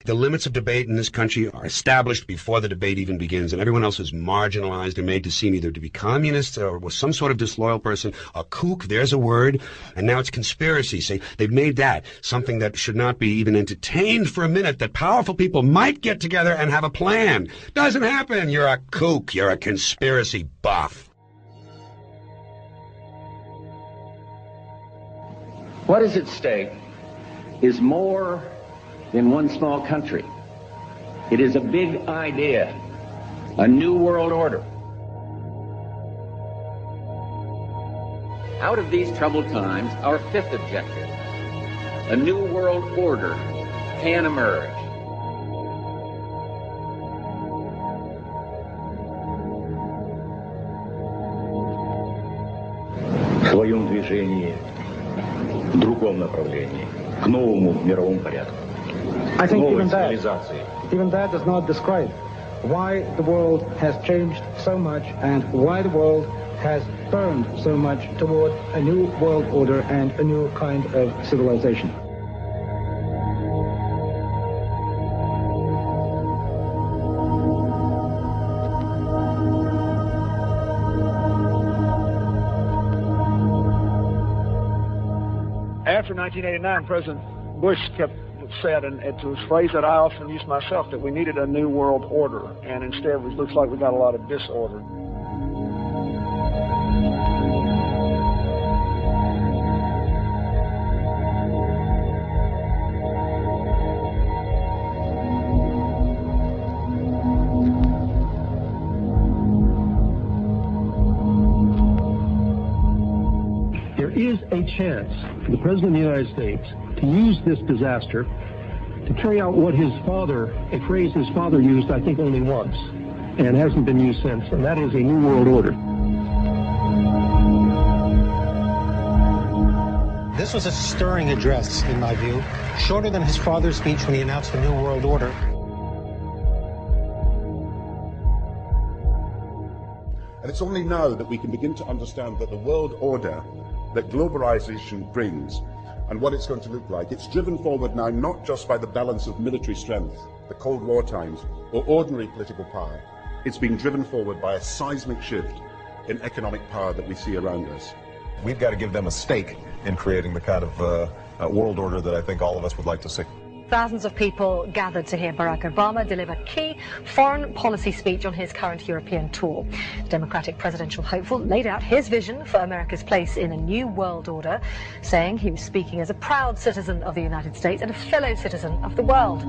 The limits of debate in this country are established before the debate even begins, and everyone else is marginalized and made to seem either to be communists or was some sort of disloyal person. A kook, there's a word, and now it's conspiracy. See, they've made that something that should not be even entertained for a minute, that powerful people might get together and have a plan. Doesn't happen. You're a kook. You're a conspiracy buff. What is at stake is more than one small country. It is a big idea, a new world order. Out of these troubled times, our fifth objective, a new world order, can emerge. В своем движении в другом направлении, к новому мировому порядку. I think even that does not describe why the world has changed so much and why the world has turned so much toward a new world order and a new kind of civilization. After 1989, President Bush said, and it was a phrase that I often use myself, that we needed a new world order, and instead it looks like we got a lot of disorder. There is a chance for the President of the United States to use this disaster to carry out what his father, a phrase his father used, I think, only once, and hasn't been used since, and that is a new world order. This was a stirring address, in my view, shorter than his father's speech when he announced the new world order. And it's only now that we can begin to understand that the world order that globalization brings and what it's going to look like, it's driven forward now not just by the balance of military strength, the Cold War times, or ordinary political power. It's being driven forward by a seismic shift in economic power that we see around us. We've got to give them a stake in creating the kind of world order that I think all of us would like to see. Thousands of people gathered to hear Barack Obama deliver key foreign policy speech on his current European tour. The Democratic presidential hopeful laid out his vision for America's place in a new world order, saying he was speaking as a proud citizen of the United States and a fellow citizen of the world.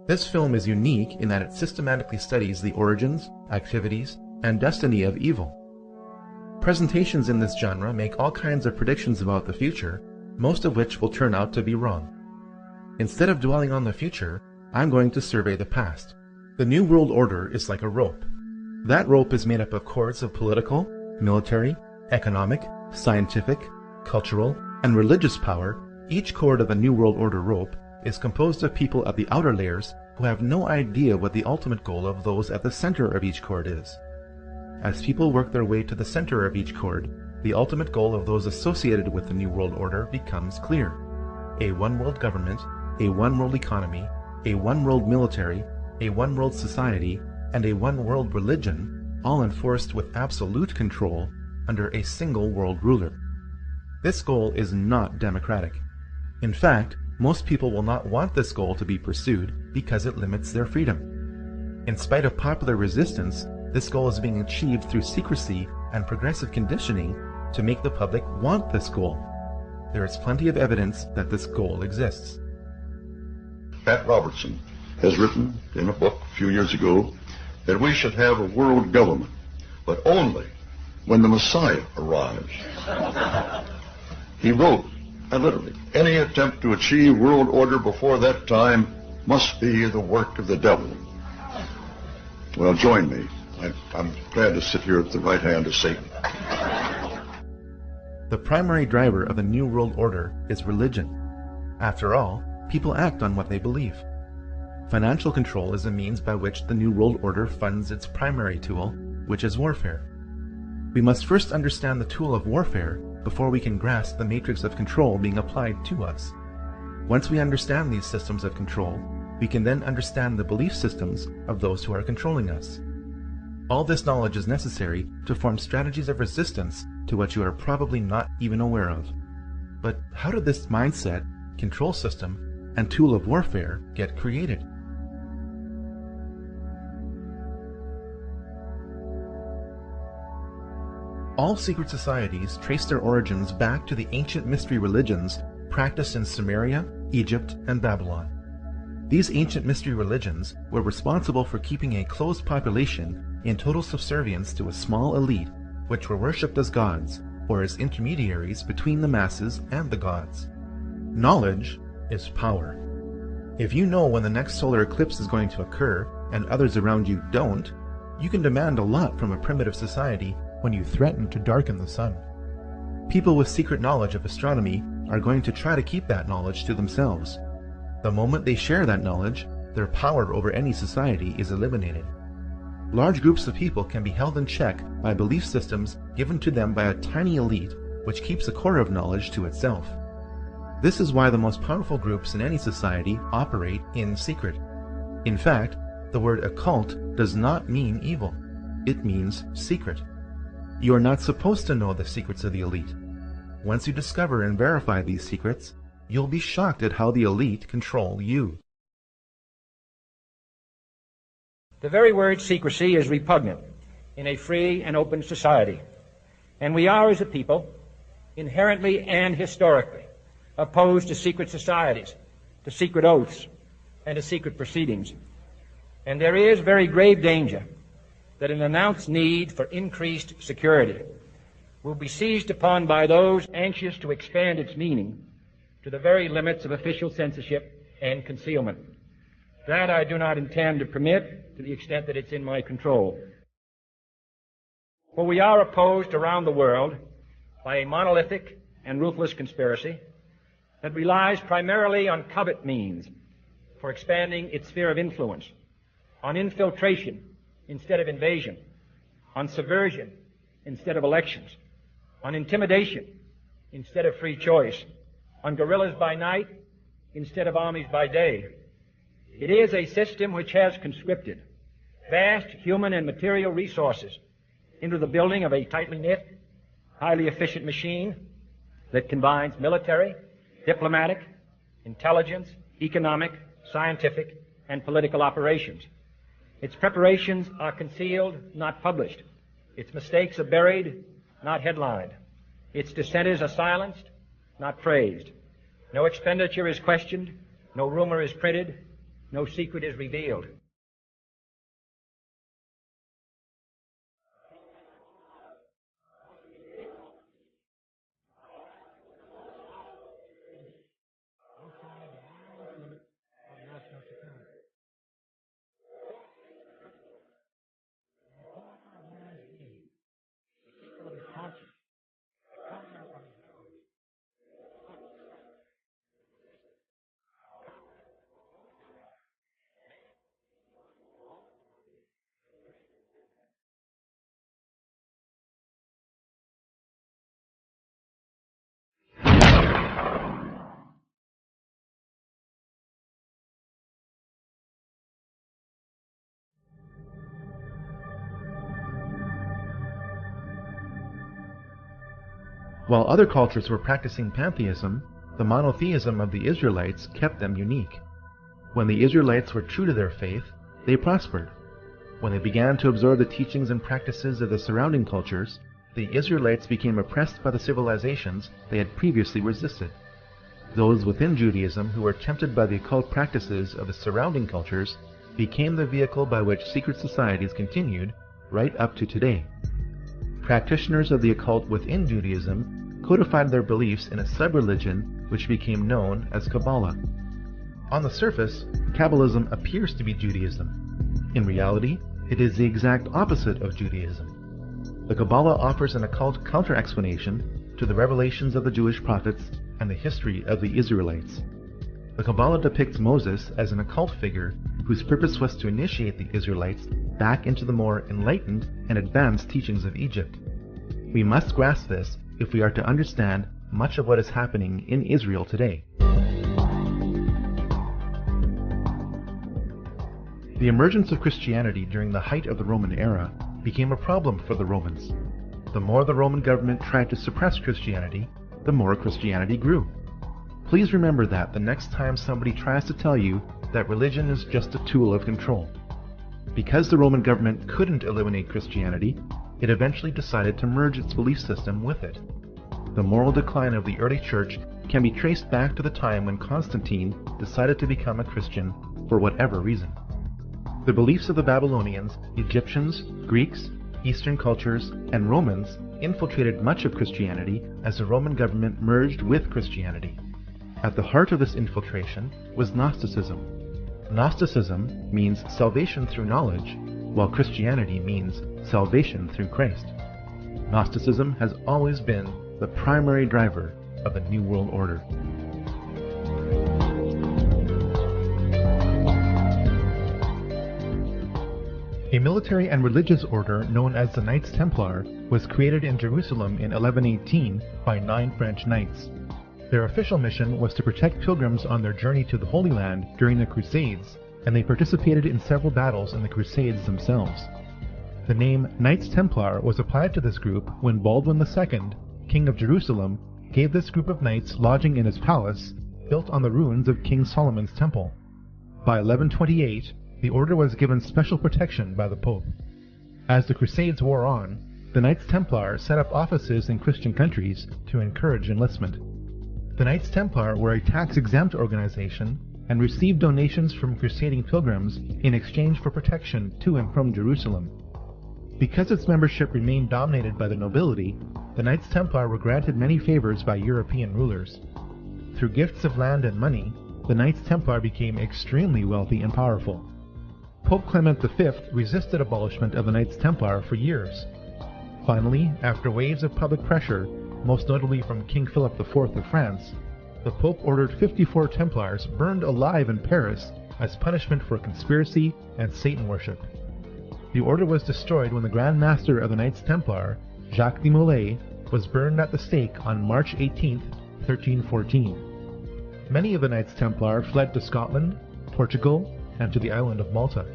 This film is unique in that it systematically studies the origins, activities, and destiny of evil. Presentations in this genre make all kinds of predictions about the future, most of which will turn out to be wrong. Instead of dwelling on the future, I'm going to survey the past. The New World Order is like a rope. That rope is made up of cords of political, military, economic, scientific, cultural, and religious power. Each cord of the New World Order rope is composed of people at the outer layers who have no idea what the ultimate goal of those at the center of each cord is. As people work their way to the center of each cord, the ultimate goal of those associated with the New World Order becomes clear. A one-world government, a one-world economy, a one-world military, a one-world society, and a one-world religion, all enforced with absolute control under a single world ruler. This goal is not democratic. In fact, most people will not want this goal to be pursued because it limits their freedom. In spite of popular resistance, this goal is being achieved through secrecy and progressive conditioning to make the public want this goal. There is plenty of evidence that this goal exists. Pat Robertson has written in a book a few years ago that we should have a world government, but only when the Messiah arrives. He wrote, and literally, any attempt to achieve world order before that time must be the work of the devil. Well, join me. I'm glad to sit here at the right hand of Satan. The primary driver of the New World Order is religion. After all, people act on what they believe. Financial control is a means by which the New World Order funds its primary tool, which is warfare. We must first understand the tool of warfare before we can grasp the matrix of control being applied to us. Once we understand these systems of control, we can then understand the belief systems of those who are controlling us. All this knowledge is necessary to form strategies of resistance to what you are probably not even aware of. But how did this mindset, control system, and tool of warfare get created? All secret societies trace their origins back to the ancient mystery religions practiced in Sumeria, Egypt, and Babylon. These ancient mystery religions were responsible for keeping a closed population in total subservience to a small elite, which were worshipped as gods, or as intermediaries between the masses and the gods. Knowledge is power. If you know when the next solar eclipse is going to occur, and others around you don't, you can demand a lot from a primitive society when you threaten to darken the sun. People with secret knowledge of astronomy are going to try to keep that knowledge to themselves. The moment they share that knowledge, their power over any society is eliminated. Large groups of people can be held in check by belief systems given to them by a tiny elite which keeps a core of knowledge to itself. This is why the most powerful groups in any society operate in secret. In fact, the word occult does not mean evil. It means secret. You are not supposed to know the secrets of the elite. Once you discover and verify these secrets, you'll be shocked at how the elite control you. The very word secrecy is repugnant in a free and open society, and we are, as a people, inherently and historically opposed to secret societies, to secret oaths, and to secret proceedings. And there is very grave danger that an announced need for increased security will be seized upon by those anxious to expand its meaning to the very limits of official censorship and concealment. That I do not intend to permit to the extent that it's in my control. For we are opposed around the world by a monolithic and ruthless conspiracy that relies primarily on covert means for expanding its sphere of influence, on infiltration instead of invasion, on subversion instead of elections, on intimidation instead of free choice, on guerrillas by night instead of armies by day. It is a system which has conscripted vast human and material resources into the building of a tightly knit, highly efficient machine that combines military, diplomatic, intelligence, economic, scientific, and political operations. Its preparations are concealed, not published. Its mistakes are buried, not headlined. Its dissenters are silenced, not praised. No expenditure is questioned, no rumor is printed, no secret is revealed. While other cultures were practicing pantheism, the monotheism of the Israelites kept them unique. When the Israelites were true to their faith, they prospered. When they began to absorb the teachings and practices of the surrounding cultures, the Israelites became oppressed by the civilizations they had previously resisted. Those within Judaism who were tempted by the occult practices of the surrounding cultures became the vehicle by which secret societies continued right up to today. Practitioners of the occult within Judaism codified their beliefs in a sub-religion which became known as Kabbalah. On the surface, Kabbalism appears to be Judaism. In reality, it is the exact opposite of Judaism. The Kabbalah offers an occult counter-explanation to the revelations of the Jewish prophets and the history of the Israelites. The Kabbalah depicts Moses as an occult figure whose purpose was to initiate the Israelites back into the more enlightened and advanced teachings of Egypt. We must grasp this if we are to understand much of what is happening in Israel today. The emergence of Christianity during the height of the Roman era became a problem for the Romans. The more the Roman government tried to suppress Christianity, the more Christianity grew. Please remember that the next time somebody tries to tell you that religion is just a tool of control. Because the Roman government couldn't eliminate Christianity, it eventually decided to merge its belief system with it. The moral decline of the early church can be traced back to the time when Constantine decided to become a Christian for whatever reason. The beliefs of the Babylonians, Egyptians, Greeks, Eastern cultures, and Romans infiltrated much of Christianity as the Roman government merged with Christianity. At the heart of this infiltration was Gnosticism. Gnosticism means salvation through knowledge, while Christianity means salvation through Christ. Gnosticism has always been the primary driver of the New World Order. A military and religious order known as the Knights Templar was created in Jerusalem in 1118 by 9 French knights. Their official mission was to protect pilgrims on their journey to the Holy Land during the Crusades, and they participated in several battles in the Crusades themselves. The name Knights Templar was applied to this group when Baldwin II, King of Jerusalem, gave this group of knights lodging in his palace, built on the ruins of King Solomon's temple. By 1128, the order was given special protection by the Pope. As the Crusades wore on, the Knights Templar set up offices in Christian countries to encourage enlistment. The Knights Templar were a tax-exempt organization and received donations from crusading pilgrims in exchange for protection to and from Jerusalem. Because its membership remained dominated by the nobility, the Knights Templar were granted many favors by European rulers. Through gifts of land and money, the Knights Templar became extremely wealthy and powerful. Pope Clement V resisted abolishment of the Knights Templar for years. Finally, after waves of public pressure, most notably from King Philip IV of France, the Pope ordered 54 Templars burned alive in Paris as punishment for conspiracy and Satan worship. The order was destroyed when the Grand Master of the Knights Templar, Jacques de Molay, was burned at the stake on March 18, 1314. Many of the Knights Templar fled to Scotland, Portugal, and to the island of Malta.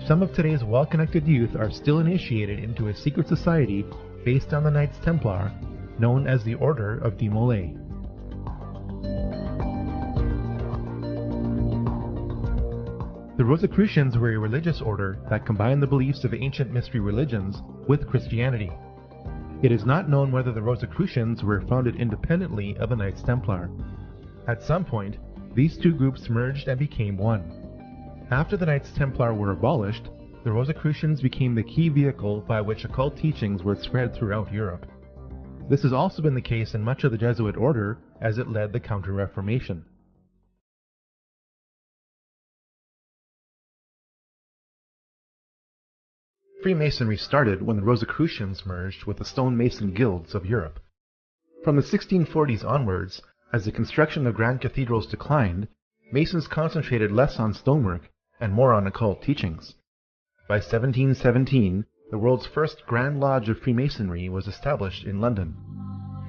Some of today's well-connected youth are still initiated into a secret society based on the Knights Templar, known as the Order of de Molay. The Rosicrucians were a religious order that combined the beliefs of ancient mystery religions with Christianity. It is not known whether the Rosicrucians were founded independently of the Knights Templar. At some point, these two groups merged and became one. After the Knights Templar were abolished, the Rosicrucians became the key vehicle by which occult teachings were spread throughout Europe. This has also been the case in much of the Jesuit order as it led the Counter-Reformation. Freemasonry started when the Rosicrucians merged with the stonemason guilds of Europe. From the 1640s onwards, as the construction of grand cathedrals declined, Masons concentrated less on stonework and more on occult teachings. By 1717, the world's first Grand Lodge of Freemasonry was established in London.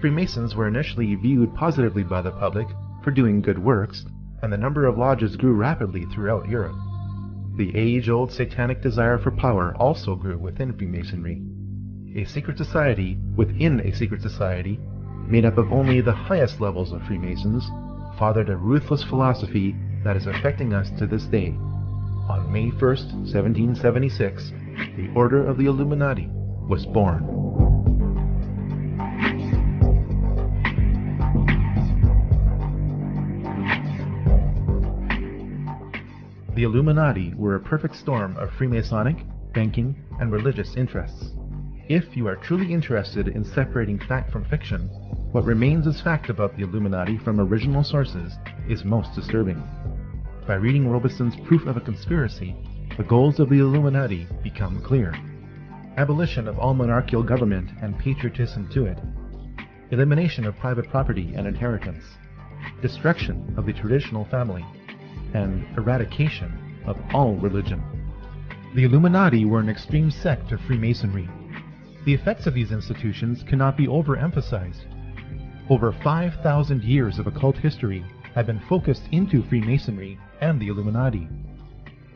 Freemasons were initially viewed positively by the public for doing good works, and the number of lodges grew rapidly throughout Europe. The age-old satanic desire for power also grew within Freemasonry. A secret society within a secret society, made up of only the highest levels of Freemasons, fathered a ruthless philosophy that is affecting us to this day. On May 1st, 1776, the Order of the Illuminati was born. The Illuminati were a perfect storm of Freemasonic, banking, and religious interests. If you are truly interested in separating fact from fiction, what remains as fact about the Illuminati from original sources is most disturbing. By reading Robeson's Proof of a Conspiracy, the goals of the Illuminati become clear. Abolition of all monarchical government and patriotism to it. Elimination of private property and inheritance. destruction of the traditional family, and eradication of all religion. The Illuminati were an extreme sect of Freemasonry. The effects of these institutions cannot be overemphasized. Over 5,000 years of occult history have been focused into Freemasonry and the Illuminati.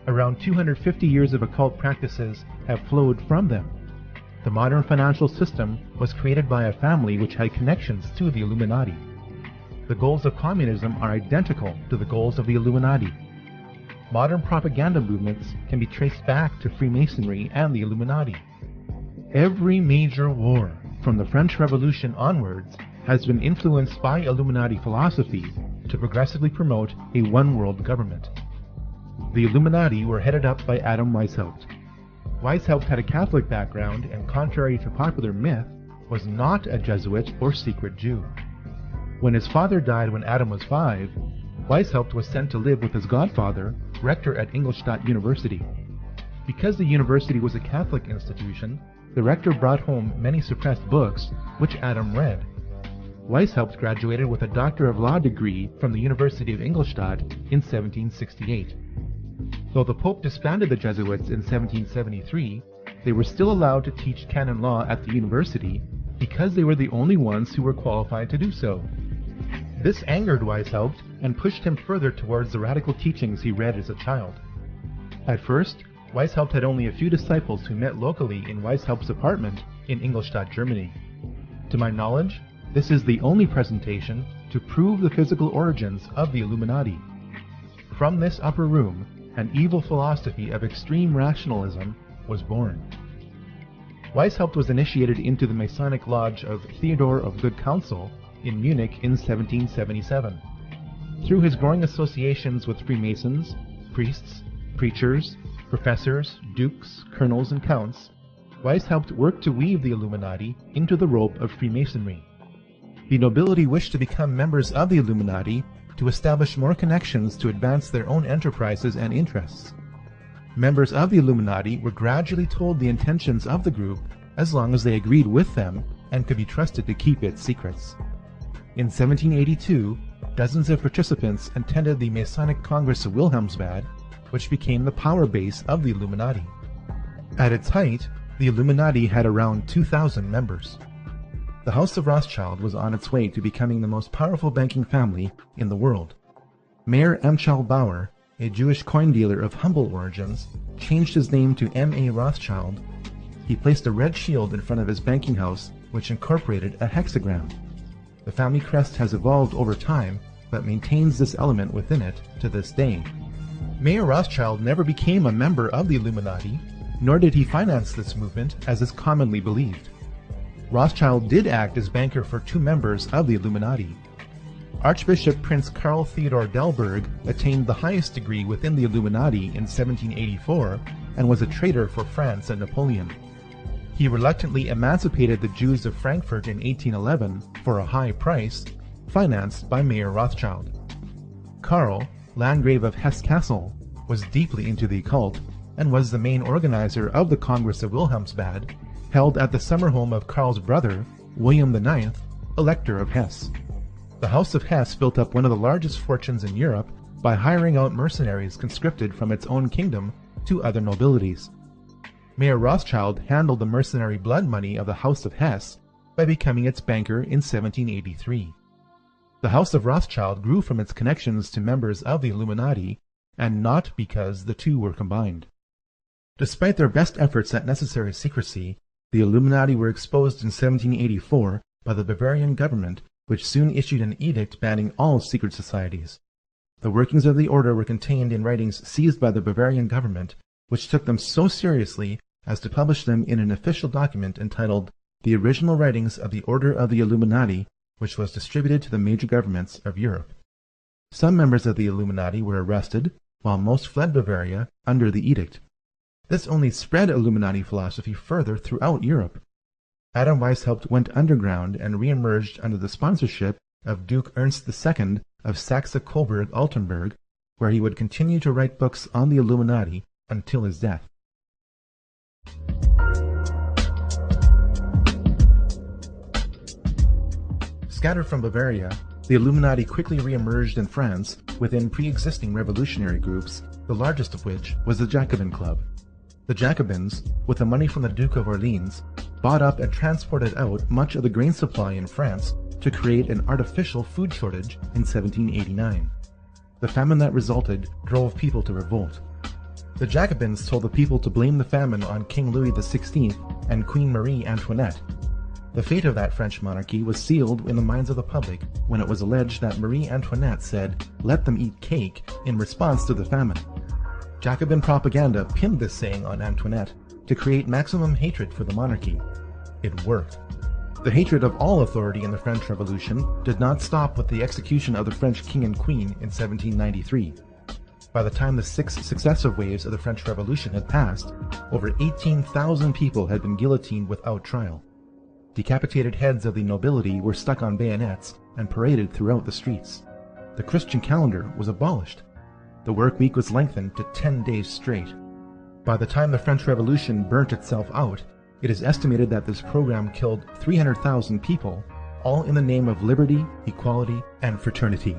Around 250 years of occult practices have flowed from them. The modern financial system was created by a family which had connections to the Illuminati. The goals of communism are identical to the goals of the Illuminati. Modern propaganda movements can be traced back to Freemasonry and the Illuminati. Every major war, from the French Revolution onwards, has been influenced by Illuminati philosophy to progressively promote a one-world government. The Illuminati were headed up by Adam Weishaupt. Weishaupt had a Catholic background and, contrary to popular myth, was not a Jesuit or secret Jew. When his father died when Adam was 5, Weishaupt was sent to live with his godfather, rector at Ingolstadt University. Because the university was a Catholic institution, the rector brought home many suppressed books, which Adam read. Weishaupt graduated with a Doctor of Law degree from the University of Ingolstadt in 1768. Though the Pope disbanded the Jesuits in 1773, they were still allowed to teach canon law at the university because they were the only ones who were qualified to do so. This angered Weishaupt and pushed him further towards the radical teachings he read as a child. At first, Weishaupt had only a few disciples who met locally in Weishaupt's apartment in Ingolstadt, Germany. To my knowledge, this is the only presentation to prove the physical origins of the Illuminati. From this upper room, an evil philosophy of extreme rationalism was born. Weishaupt was initiated into the Masonic Lodge of Theodore of Good Counsel in Munich in 1777. Through his growing associations with Freemasons, priests, preachers, professors, dukes, colonels, and counts, Weishaupt worked to weave the Illuminati into the rope of Freemasonry. The nobility wished to become members of the Illuminati to establish more connections to advance their own enterprises and interests. Members of the Illuminati were gradually told the intentions of the group as long as they agreed with them and could be trusted to keep its secrets. In 1782, dozens of participants attended the Masonic Congress of Wilhelmsbad, which became the power base of the Illuminati. At its height, the Illuminati had around 2,000 members. The House of Rothschild was on its way to becoming the most powerful banking family in the world. Mayer Amschel Bauer, a Jewish coin dealer of humble origins, changed his name to M.A. Rothschild. He placed a red shield in front of his banking house, which incorporated a hexagram. The family crest has evolved over time, but maintains this element within it to this day. Mayer Rothschild never became a member of the Illuminati, nor did he finance this movement as is commonly believed. Rothschild did act as banker for 2 members of the Illuminati. Archbishop Prince Karl Theodor Delberg attained the highest degree within the Illuminati in 1784 and was a traitor for France and Napoleon. He reluctantly emancipated the Jews of Frankfurt in 1811 for a high price, financed by Mayer Rothschild. Karl, Landgrave of Hesse-Kassel, was deeply into the occult and was the main organizer of the Congress of Wilhelmsbad, held at the summer home of Karl's brother, William IX, Elector of Hesse. The House of Hesse built up one of the largest fortunes in Europe by hiring out mercenaries conscripted from its own kingdom to other nobilities. Mayer Rothschild handled the mercenary blood money of the House of Hesse by becoming its banker in 1783. The House of Rothschild grew from its connections to members of the Illuminati, and not because the two were combined. Despite their best efforts at necessary secrecy, the Illuminati were exposed in 1784 by the Bavarian government, which soon issued an edict banning all secret societies. The workings of the order were contained in writings seized by the Bavarian government, which took them so seriously as to publish them in an official document entitled The Original Writings of the Order of the Illuminati, which was distributed to the major governments of Europe. Some members of the Illuminati were arrested, while most fled Bavaria under the edict. This only spread Illuminati philosophy further throughout Europe. Adam Weishaupt went underground and re-emerged under the sponsorship of Duke Ernst II of Saxe-Coburg-Altenburg, where he would continue to write books on the Illuminati until his death. Scattered from Bavaria, The Illuminati quickly re-emerged in France within pre-existing revolutionary groups, the largest of which was the Jacobin Club. The Jacobins, with the money from the Duke of Orleans, bought up and transported out much of the grain supply in France to create an artificial food shortage in 1789. The famine that resulted drove people to revolt. The Jacobins told the people to blame the famine on King Louis XVI and Queen Marie Antoinette. The fate of that French monarchy was sealed in the minds of the public when it was alleged that Marie Antoinette said, "Let them eat cake," in response to the famine. Jacobin propaganda pinned this saying on Antoinette to create maximum hatred for the monarchy. It worked. The hatred of all authority in the French Revolution did not stop with the execution of the French king and queen in 1793. By the time the 6 successive waves of the French Revolution had passed, over 18,000 people had been guillotined without trial. Decapitated heads of the nobility were stuck on bayonets and paraded throughout the streets. The Christian calendar was abolished. The work week was lengthened to 10 days straight. By the time the French Revolution burnt itself out, it is estimated that this program killed 300,000 people, all in the name of liberty, equality, and fraternity.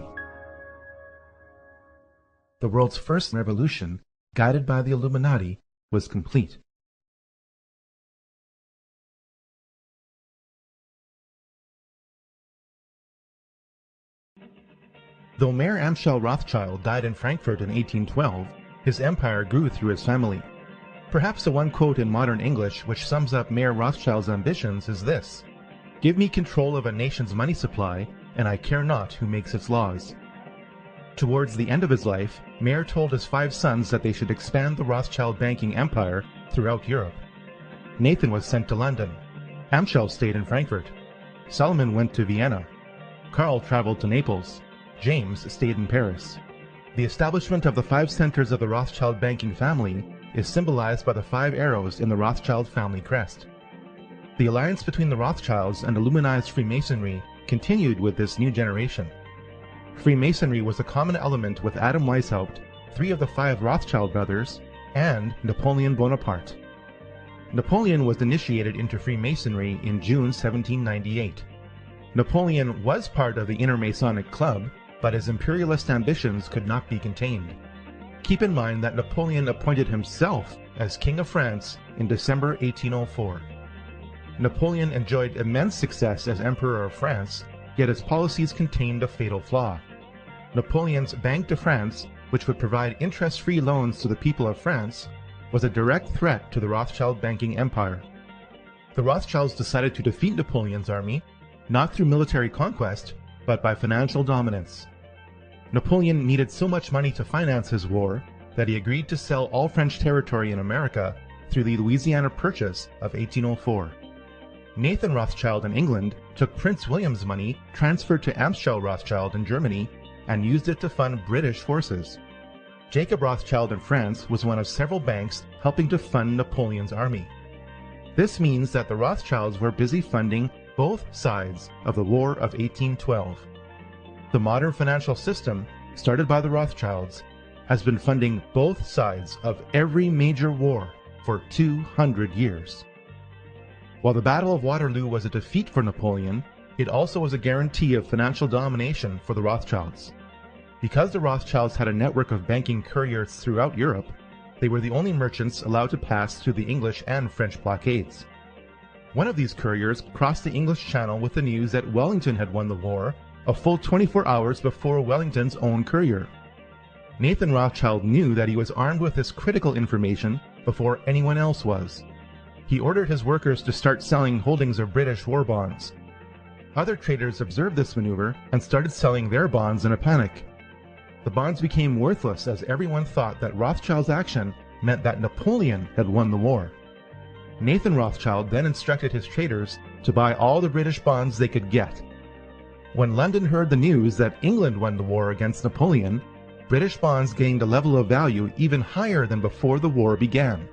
The world's first revolution, guided by the Illuminati, was complete. Though Mayer Amschel Rothschild died in Frankfurt in 1812, his empire grew through his family. Perhaps the one quote in modern English which sums up Mayer Rothschild's ambitions is this: "Give me control of a nation's money supply, and I care not who makes its laws." Towards the end of his life, Mayer told his 5 sons that they should expand the Rothschild banking empire throughout Europe. Nathan was sent to London. Amschel stayed in Frankfurt. Solomon went to Vienna. Karl traveled to Naples. James stayed in Paris. The establishment of the 5 centers of the Rothschild banking family is symbolized by the 5 arrows in the Rothschild family crest. The alliance between the Rothschilds and Illuminized Freemasonry continued with this new generation. Freemasonry was a common element with Adam Weishaupt, 3 of the 5 Rothschild brothers, and Napoleon Bonaparte. Napoleon was initiated into Freemasonry in June 1798. Napoleon was part of the Inner Masonic Club, but his imperialist ambitions could not be contained. Keep in mind that Napoleon appointed himself as King of France in December 1804. Napoleon enjoyed immense success as Emperor of France, yet his policies contained a fatal flaw. Napoleon's Banque de France, which would provide interest-free loans to the people of France, was a direct threat to the Rothschild banking empire. The Rothschilds decided to defeat Napoleon's army, not through military conquest, but by financial dominance. Napoleon needed so much money to finance his war that he agreed to sell all French territory in America through the Louisiana Purchase of 1804. Nathan Rothschild in England took Prince William's money transferred to Amschel Rothschild in Germany and used it to fund British forces. Jacob Rothschild in France was one of several banks helping to fund Napoleon's army. This means that the Rothschilds were busy funding both sides of the War of 1812. The modern financial system, started by the Rothschilds, has been funding both sides of every major war for 200 years. While the Battle of Waterloo was a defeat for Napoleon, it also was a guarantee of financial domination for the Rothschilds. Because the Rothschilds had a network of banking couriers throughout Europe, they were the only merchants allowed to pass through the English and French blockades. One of these couriers crossed the English Channel with the news that Wellington had won the war a full 24 hours before Wellington's own courier. Nathan Rothschild knew that he was armed with this critical information before anyone else was. He ordered his workers to start selling holdings of British war bonds. Other traders observed this maneuver and started selling their bonds in a panic. The bonds became worthless as everyone thought that Rothschild's action meant that Napoleon had won the war. Nathan Rothschild then instructed his traders to buy all the British bonds they could get. When London heard the news that England won the war against Napoleon, British bonds gained a level of value even higher than before the war began.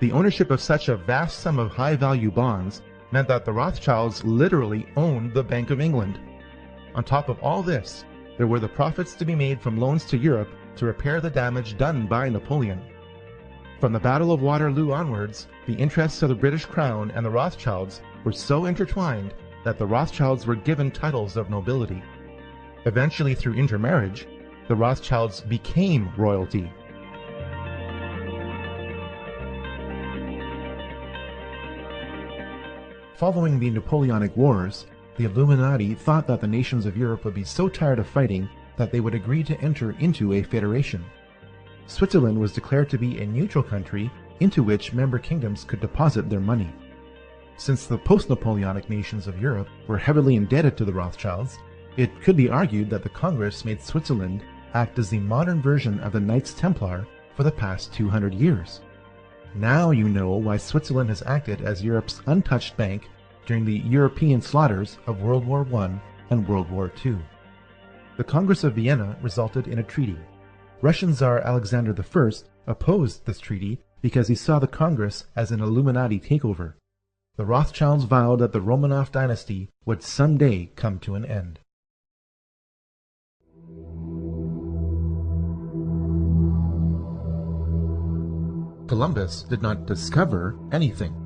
The ownership of such a vast sum of high-value bonds meant that the Rothschilds literally owned the Bank of England. On top of all this, there were the profits to be made from loans to Europe to repair the damage done by Napoleon. From the Battle of Waterloo onwards, the interests of the British Crown and the Rothschilds were so intertwined that the Rothschilds were given titles of nobility. Eventually, through intermarriage, the Rothschilds became royalty. Following the Napoleonic Wars, the Illuminati thought that the nations of Europe would be so tired of fighting that they would agree to enter into a federation. Switzerland was declared to be a neutral country into which member kingdoms could deposit their money. Since the post-Napoleonic nations of Europe were heavily indebted to the Rothschilds, it could be argued that the Congress made Switzerland act as the modern version of the Knights Templar for the past 200 years. Now you know why Switzerland has acted as Europe's untouched bank during the European slaughters of World War I and World War II. The Congress of Vienna resulted in a treaty. Russian Tsar Alexander I opposed this treaty because he saw the Congress as an Illuminati takeover. The Rothschilds vowed that the Romanov dynasty would someday come to an end. Columbus did not discover anything.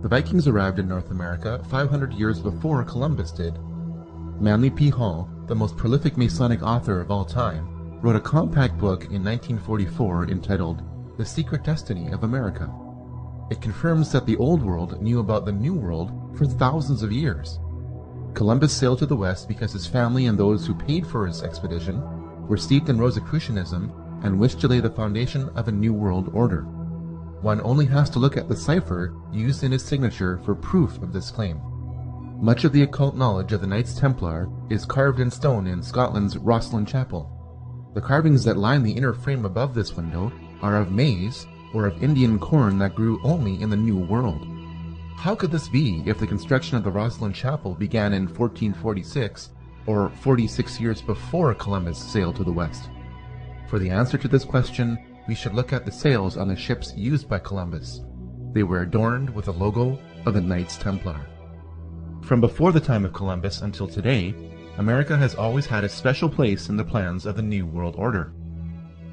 The Vikings arrived in North America 500 years before Columbus did. Manly P. Hall, the most prolific Masonic author of all time, wrote a compact book in 1944 entitled The Secret Destiny of America. It confirms that the Old World knew about the New World for thousands of years. Columbus sailed to the West because his family and those who paid for his expedition were steeped in Rosicrucianism and wished to lay the foundation of a New World Order. One only has to look at the cipher used in his signature for proof of this claim. Much of the occult knowledge of the Knights Templar is carved in stone in Scotland's Rosslyn Chapel. The carvings that line the inner frame above this window are of maize or of Indian corn that grew only in the New World. How could this be if the construction of the Rosslyn Chapel began in 1446, or 46 years before Columbus sailed to the West? For the answer to this question, we should look at the sails on the ships used by Columbus. They were adorned with the logo of the Knights Templar. From before the time of Columbus until today, America has always had a special place in the plans of the New World Order.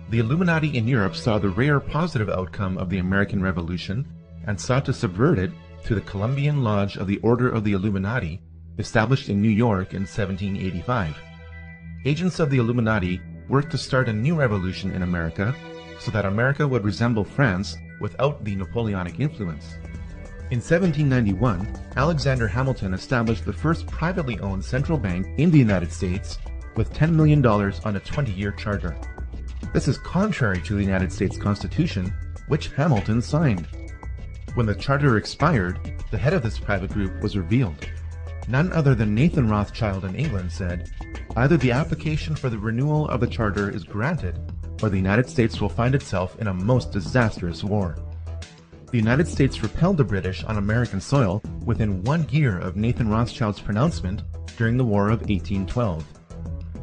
The Illuminati in Europe saw the rare positive outcome of the American Revolution and sought to subvert it through the Columbian Lodge of the Order of the Illuminati, established in New York in 1785. Agents of the Illuminati worked to start a new revolution in America so that America would resemble France without the Napoleonic influence. In 1791, Alexander Hamilton established the first privately owned central bank in the United States with $10 million on a 20-year charter. This is contrary to the United States Constitution, which Hamilton signed. When the charter expired, the head of this private group was revealed. None other than Nathan Rothschild in England said, "Either the application for the renewal of the charter is granted, or the United States will find itself in a most disastrous war." The United States repelled the British on American soil within 1 year of Nathan Rothschild's pronouncement during the War of 1812.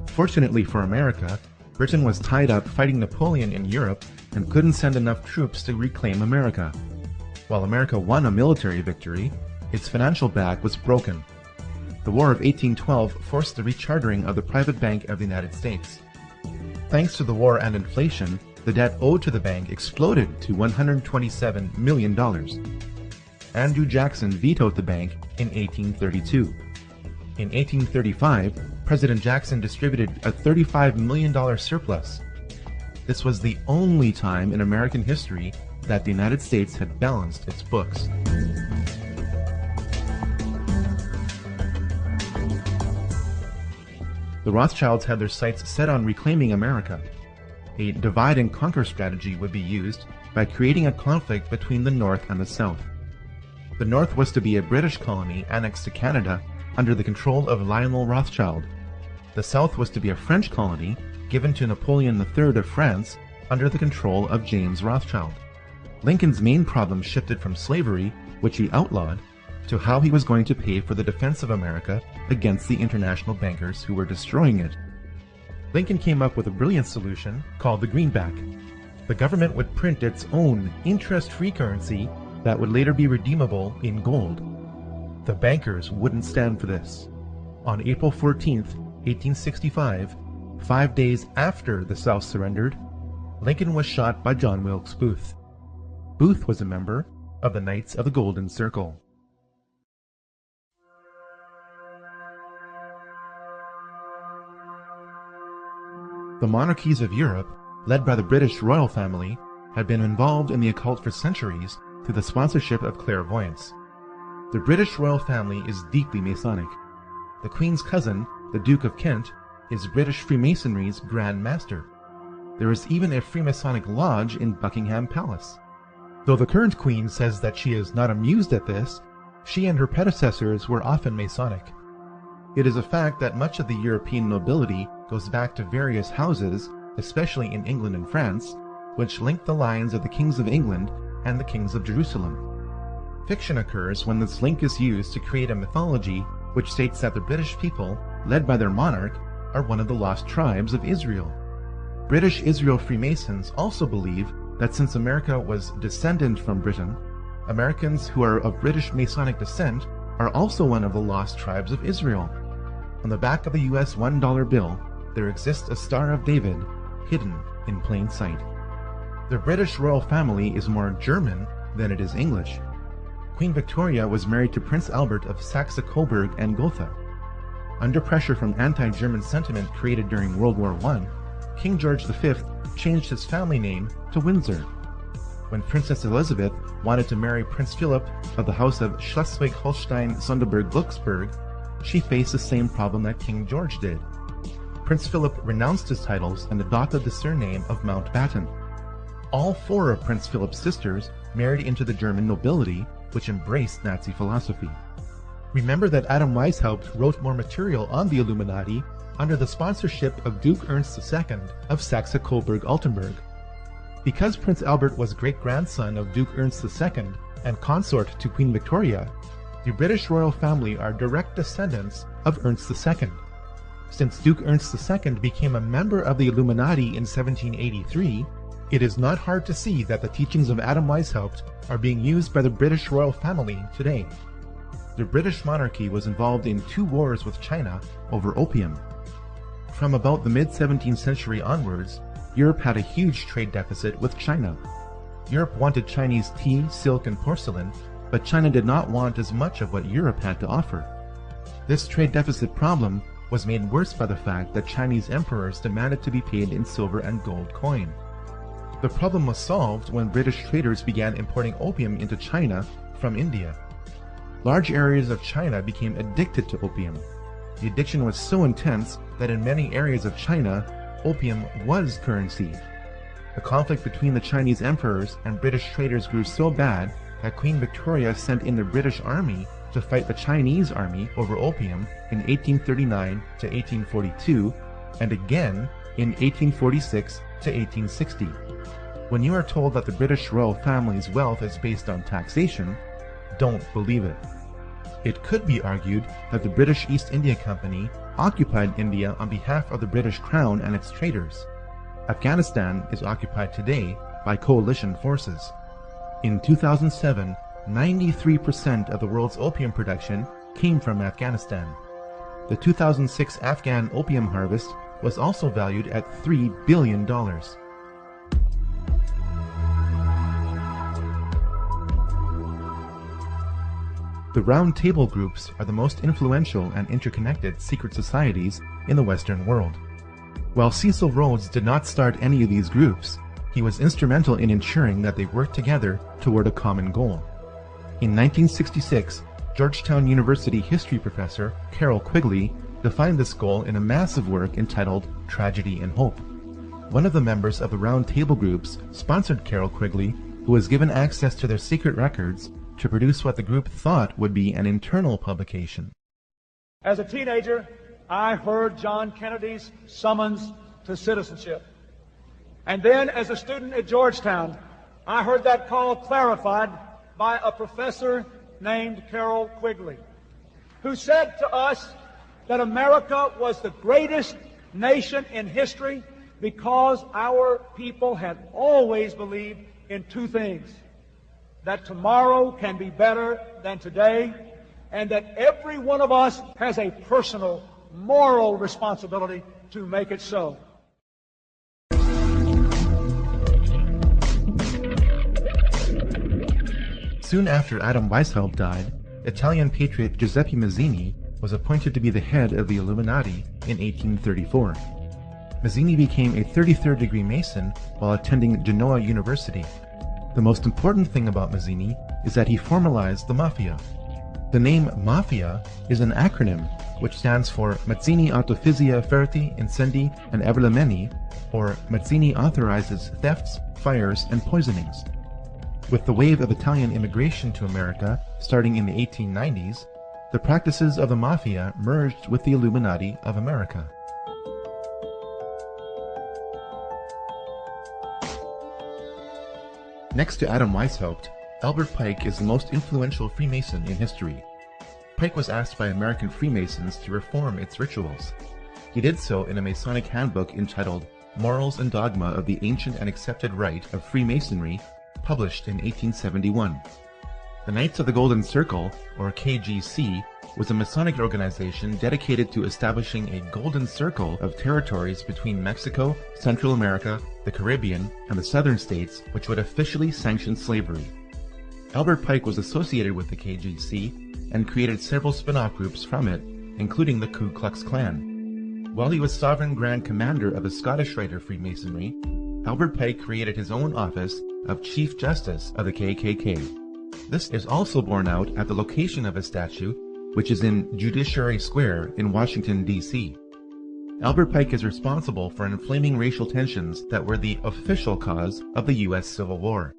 Fortunately for America, Britain was tied up fighting Napoleon in Europe and couldn't send enough troops to reclaim America. While America won a military victory, its financial back was broken. The War of 1812 forced the rechartering of the private bank of the United States. Thanks to the war and inflation, the debt owed to the bank exploded to $127 million. Andrew Jackson vetoed the bank in 1832. In 1835, President Jackson distributed a $35 million surplus. This was the only time in American history that the United States had balanced its books. The Rothschilds had their sights set on reclaiming America. A divide-and-conquer strategy would be used by creating a conflict between the North and the South. The North was to be a British colony annexed to Canada under the control of Lionel Rothschild. The South was to be a French colony given to Napoleon III of France under the control of James Rothschild. Lincoln's main problem shifted from slavery, which he outlawed, to how he was going to pay for the defense of America against the international bankers who were destroying it. Lincoln came up with a brilliant solution called the greenback. The government would print its own interest-free currency that would later be redeemable in gold. The bankers wouldn't stand for this. On April 14th, 1865, 5 days after the South surrendered, Lincoln was shot by John Wilkes Booth. Booth was a member of the Knights of the Golden Circle. The monarchies of Europe, led by the British royal family, had been involved in the occult for centuries through the sponsorship of clairvoyance. The British royal family is deeply Masonic. The Queen's cousin, the Duke of Kent, is British Freemasonry's Grand Master. There is even a Freemasonic lodge in Buckingham Palace. Though the current Queen says that she is not amused at this, she and her predecessors were often Masonic. It is a fact that much of the European nobility goes back to various houses, especially in England and France, which link the lines of the kings of England and the kings of Jerusalem. Fiction occurs when this link is used to create a mythology which states that the British people, led by their monarch, are one of the lost tribes of Israel. British Israel Freemasons also believe that since America was descendant from Britain, Americans who are of British Masonic descent are also one of the lost tribes of Israel. On the back of the US $1 bill, there exists a Star of David, hidden in plain sight. The British royal family is more German than it is English. Queen Victoria was married to Prince Albert of Saxe-Coburg and Gotha. Under pressure from anti-German sentiment created during World War I, King George V changed his family name to Windsor. When Princess Elizabeth wanted to marry Prince Philip of the House of Schleswig-Holstein-Sonderburg-Glucksburg, she faced the same problem that King George did. Prince Philip renounced his titles and adopted the surname of Mountbatten. All four of Prince Philip's sisters married into the German nobility, which embraced Nazi philosophy. Remember that Adam Weishaupt wrote more material on the Illuminati under the sponsorship of Duke Ernst II of Saxe-Coburg-Altenburg. Because Prince Albert was great-grandson of Duke Ernst II and consort to Queen Victoria, the British royal family are direct descendants of Ernst II. Since Duke Ernst II became a member of the Illuminati in 1783, it is not hard to see that the teachings of Adam Weishaupt are being used by the British royal family today. The British monarchy was involved in 2 wars with China over opium. From about the mid-17th century onwards, Europe had a huge trade deficit with China. Europe wanted Chinese tea, silk, and porcelain, but China did not want as much of what Europe had to offer. This trade deficit problem was made worse by the fact that Chinese emperors demanded to be paid in silver and gold coin. The problem was solved when British traders began importing opium into China from India. Large areas of China became addicted to opium. The addiction was so intense that in many areas of China, opium was currency. The conflict between the Chinese emperors and British traders grew so bad that Queen Victoria sent in the British army to fight the Chinese army over opium in 1839 to 1842 and again in 1846 to 1860. When you are told that the British royal family's wealth is based on taxation, don't believe it. It could be argued that the British East India Company occupied India on behalf of the British Crown and its traders. Afghanistan is occupied today by coalition forces. In 2007, 93% of the world's opium production came from Afghanistan. The 2006 Afghan opium harvest was also valued at $3 billion. The Round Table groups are the most influential and interconnected secret societies in the Western world. While Cecil Rhodes did not start any of these groups, he was instrumental in ensuring that they worked together toward a common goal. In 1966, Georgetown University history professor Carroll Quigley defined this goal in a massive work entitled Tragedy and Hope. One of the members of the Round Table groups sponsored Carroll Quigley, who was given access to their secret records to produce what the group thought would be an internal publication. As a teenager, I heard John Kennedy's summons to citizenship. And then as a student at Georgetown, I heard that call clarified by a professor named Carroll Quigley, who said to us that America was the greatest nation in history because our people had always believed in 2 things: that tomorrow can be better than today, and that every one of us has a personal, moral responsibility to make it so. Soon after Adam Weishaupt died, Italian patriot Giuseppe Mazzini was appointed to be the head of the Illuminati in 1834. Mazzini became a 33rd degree Mason while attending Genoa University. The most important thing about Mazzini is that he formalized the Mafia. The name Mafia is an acronym which stands for Mazzini Artefizia Ferti, Incendi and Everlameni, or Mazzini authorizes thefts, fires, and poisonings. With the wave of Italian immigration to America starting in the 1890s, the practices of the Mafia merged with the Illuminati of America. Next to Adam Weishaupt, Albert Pike is the most influential Freemason in history. Pike was asked by American Freemasons to reform its rituals. He did so in a Masonic handbook entitled Morals and Dogma of the Ancient and Accepted Rite of Freemasonry, published in 1871. The Knights of the Golden Circle, or KGC, was a Masonic organization dedicated to establishing a golden circle of territories between Mexico, Central America, the Caribbean, and the southern states, which would officially sanction slavery. Albert Pike was associated with the KGC and created several spin-off groups from it, including the Ku Klux Klan. While he was Sovereign Grand Commander of the Scottish Rite of Freemasonry, Albert Pike created his own office of Chief Justice of the KKK. This is also borne out at the location of his statue, which is in Judiciary Square in Washington, D.C. Albert Pike is responsible for inflaming racial tensions that were the official cause of the U.S. Civil War.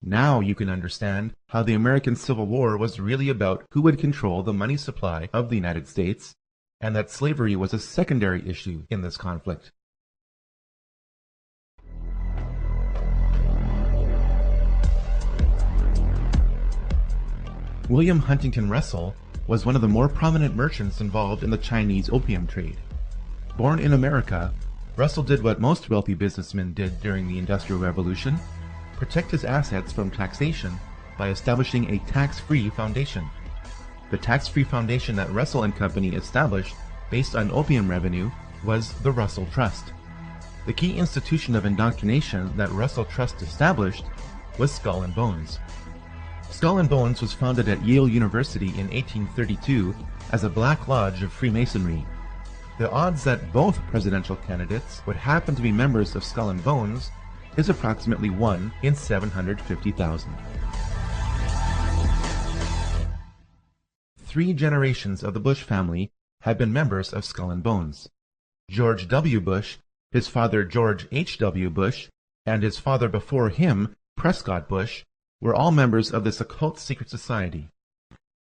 Now you can understand how the American Civil War was really about who would control the money supply of the United States, and that slavery was a secondary issue in this conflict. William Huntington Russell was one of the more prominent merchants involved in the Chinese opium trade. Born in America, Russell did what most wealthy businessmen did during the Industrial Revolution: protect his assets from taxation by establishing a tax-free foundation. The tax-free foundation that Russell and Company established based on opium revenue was the Russell Trust. The key institution of indoctrination that Russell Trust established was Skull and Bones. Skull and Bones was founded at Yale University in 1832 as a black lodge of Freemasonry. The odds that both presidential candidates would happen to be members of Skull and Bones is approximately 1 in 750,000. 3 generations of the Bush family had been members of Skull and Bones. George W. Bush, his father George H.W. Bush, and his father before him, Prescott Bush, were all members of this occult secret society.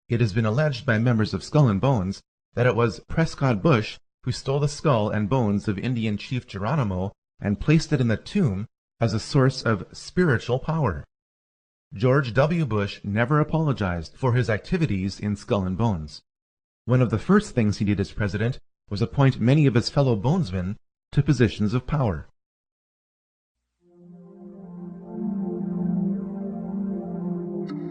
It has been alleged by members of Skull and Bones that it was Prescott Bush who stole the skull and bones of Indian Chief Geronimo and placed it in the tomb as a source of spiritual power. George W. Bush never apologized for his activities in Skull and Bones. One of the first things he did as president was appoint many of his fellow bonesmen to positions of power.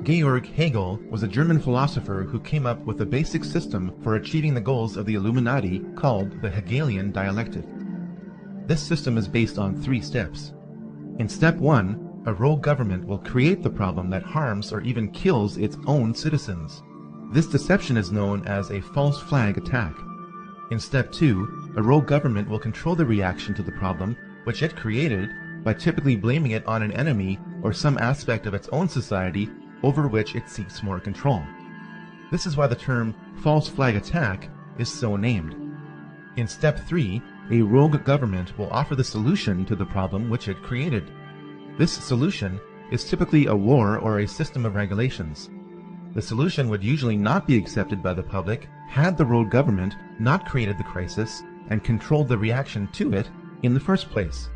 Georg Hegel was a German philosopher who came up with a basic system for achieving the goals of the Illuminati called the Hegelian dialectic. This system is based on 3 steps. In step 1, a rogue government will create the problem that harms or even kills its own citizens. This deception is known as a false flag attack. In step 2, a rogue government will control the reaction to the problem which it created by typically blaming it on an enemy or some aspect of its own society over which it seeks more control. This is why the term false flag attack is so named. In step 3, a rogue government will offer the solution to the problem which it created. This solution is typically a war or a system of regulations. The solution would usually not be accepted by the public had the rogue government not created the crisis and controlled the reaction to it in the first place.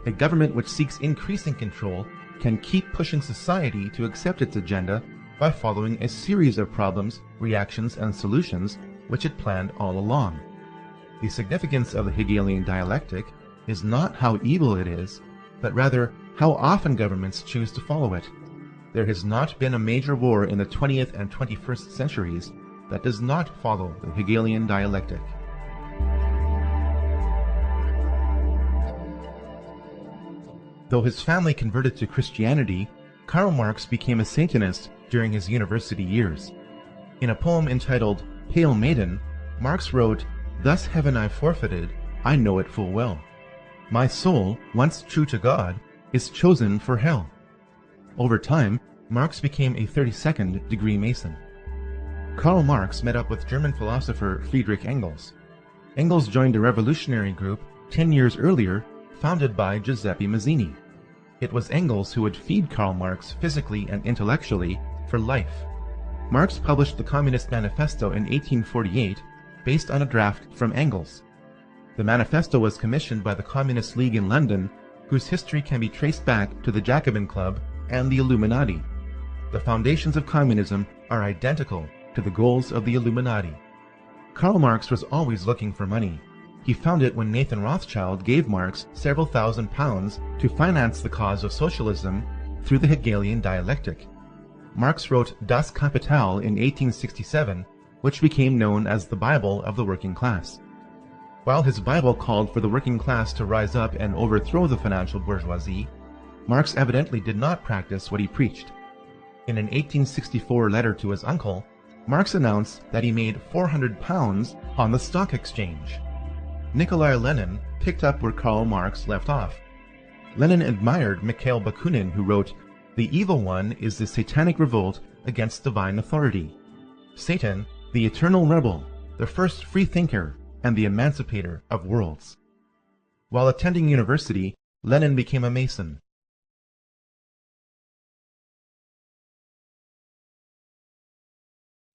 A government which seeks increasing control can keep pushing society to accept its agenda by following a series of problems, reactions, and solutions which it planned all along. The significance of the Hegelian dialectic is not how evil it is, but rather how often governments choose to follow it. There has not been a major war in the 20th and 21st centuries that does not follow the Hegelian dialectic. Though his family converted to Christianity, Karl Marx became a Satanist during his university years. In a poem entitled Pale Maiden, Marx wrote, "Thus haven I forfeited, I know it full well. My soul, once true to God, is chosen for hell. Over time, Marx became a 32nd degree Mason. Karl Marx met up with German philosopher Friedrich Engels. Engels joined a revolutionary group 10 years earlier, founded by Giuseppe Mazzini. It was Engels who would feed Karl Marx physically and intellectually for life. Marx published the Communist Manifesto in 1848, based on a draft from Engels. The manifesto was commissioned by the Communist League in London, whose history can be traced back to the Jacobin Club and the Illuminati. The foundations of communism are identical to the goals of the Illuminati. Karl Marx was always looking for money. He found it when Nathan Rothschild gave Marx several £1,000s to finance the cause of socialism through the Hegelian dialectic. Marx wrote Das Kapital in 1867, which became known as the Bible of the working class. While his Bible called for the working class to rise up and overthrow the financial bourgeoisie, Marx evidently did not practice what he preached. In an 1864 letter to his uncle, Marx announced that he made £400 on the stock exchange. Nikolai Lenin picked up where Karl Marx left off. Lenin admired Mikhail Bakunin, who wrote, "The evil one is the satanic revolt against divine authority. Satan, the eternal rebel, the first free thinker, and the emancipator of worlds." While attending university, Lenin became a Mason.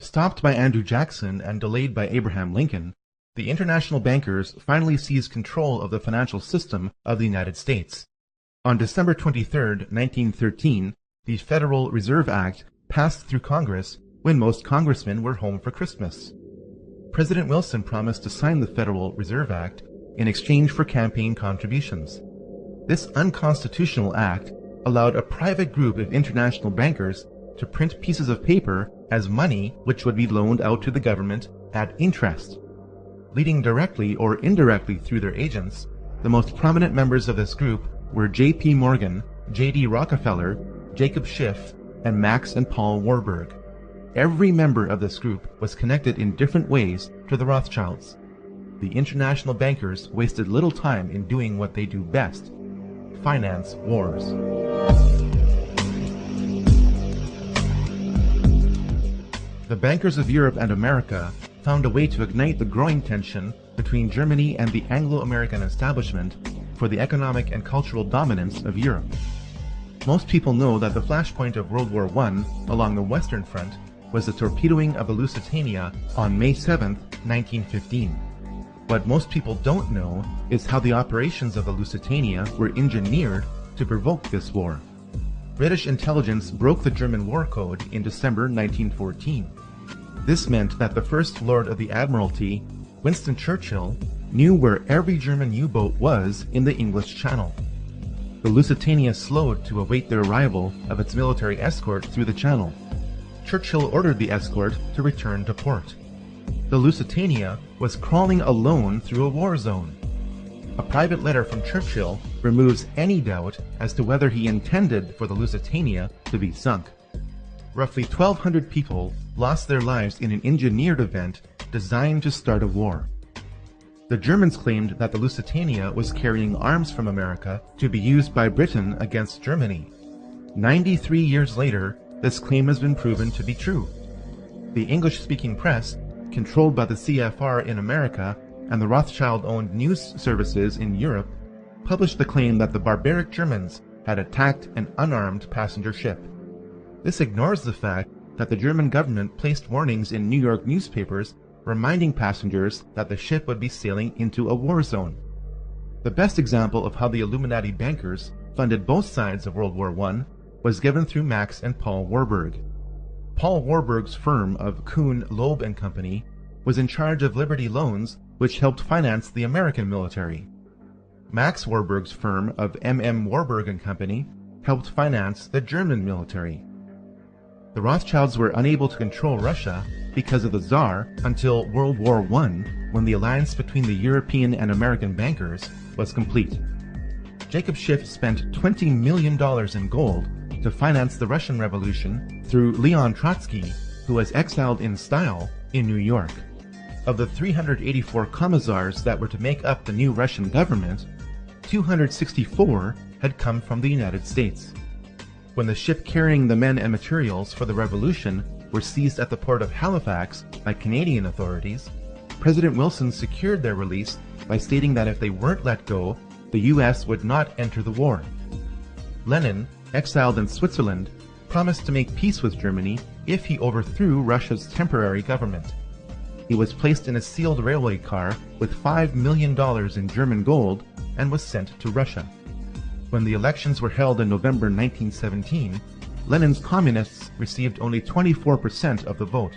Stopped by Andrew Jackson and delayed by Abraham Lincoln, the international bankers finally seized control of the financial system of the United States. On December 23, 1913, the Federal Reserve Act passed through Congress when most congressmen were home for Christmas. President Wilson promised to sign the Federal Reserve Act in exchange for campaign contributions. This unconstitutional act allowed a private group of international bankers to print pieces of paper as money which would be loaned out to the government at interest. Leading directly or indirectly through their agents, the most prominent members of this group were J.P. Morgan, J.D. Rockefeller, Jacob Schiff, and Max and Paul Warburg. Every member of this group was connected in different ways to the Rothschilds. The international bankers wasted little time in doing what they do best: finance wars. The bankers of Europe and America found a way to ignite the growing tension between Germany and the Anglo-American establishment for the economic and cultural dominance of Europe. Most people know that the flashpoint of World War I along the Western Front was the torpedoing of the Lusitania on May 7, 1915. What most people don't know is how the operations of the Lusitania were engineered to provoke this war. British intelligence broke the German war code in December 1914. This meant that the First Lord of the Admiralty, Winston Churchill, knew where every German U-boat was in the English Channel. The Lusitania slowed to await the arrival of its military escort through the channel. Churchill ordered the escort to return to port. The Lusitania was crawling alone through a war zone. A private letter from Churchill removes any doubt as to whether he intended for the Lusitania to be sunk. Roughly 1,200 people lost their lives in an engineered event designed to start a war. The Germans claimed that the Lusitania was carrying arms from America to be used by Britain against Germany. 93 years later, this claim has been proven to be true. The English-speaking press, controlled by the CFR in America and the Rothschild-owned news services in Europe, published the claim that the barbaric Germans had attacked an unarmed passenger ship. This ignores the fact that the German government placed warnings in New York newspapers reminding passengers that the ship would be sailing into a war zone. The best example of how the Illuminati bankers funded both sides of World War I was given through Max and Paul Warburg. Paul Warburg's firm of Kuhn, Loeb & Company was in charge of Liberty Loans, which helped finance the American military. Max Warburg's firm of M.M. Warburg & Company helped finance the German military. The Rothschilds were unable to control Russia because of the Tsar until World War I, when the alliance between the European and American bankers was complete. Jacob Schiff spent $20 million in gold to finance the Russian Revolution through Leon Trotsky, who was exiled in style in New York. Of the 384 commissars that were to make up the new Russian government, 264 had come from the United States. When the ship carrying the men and materials for the revolution were seized at the port of Halifax by Canadian authorities, President Wilson secured their release by stating that if they weren't let go, the U.S. would not enter the war. Lenin, exiled in Switzerland, promised to make peace with Germany if he overthrew Russia's temporary government. He was placed in a sealed railway car with $5 million in German gold and was sent to Russia. When the elections were held in November 1917, Lenin's communists received only 24% of the vote.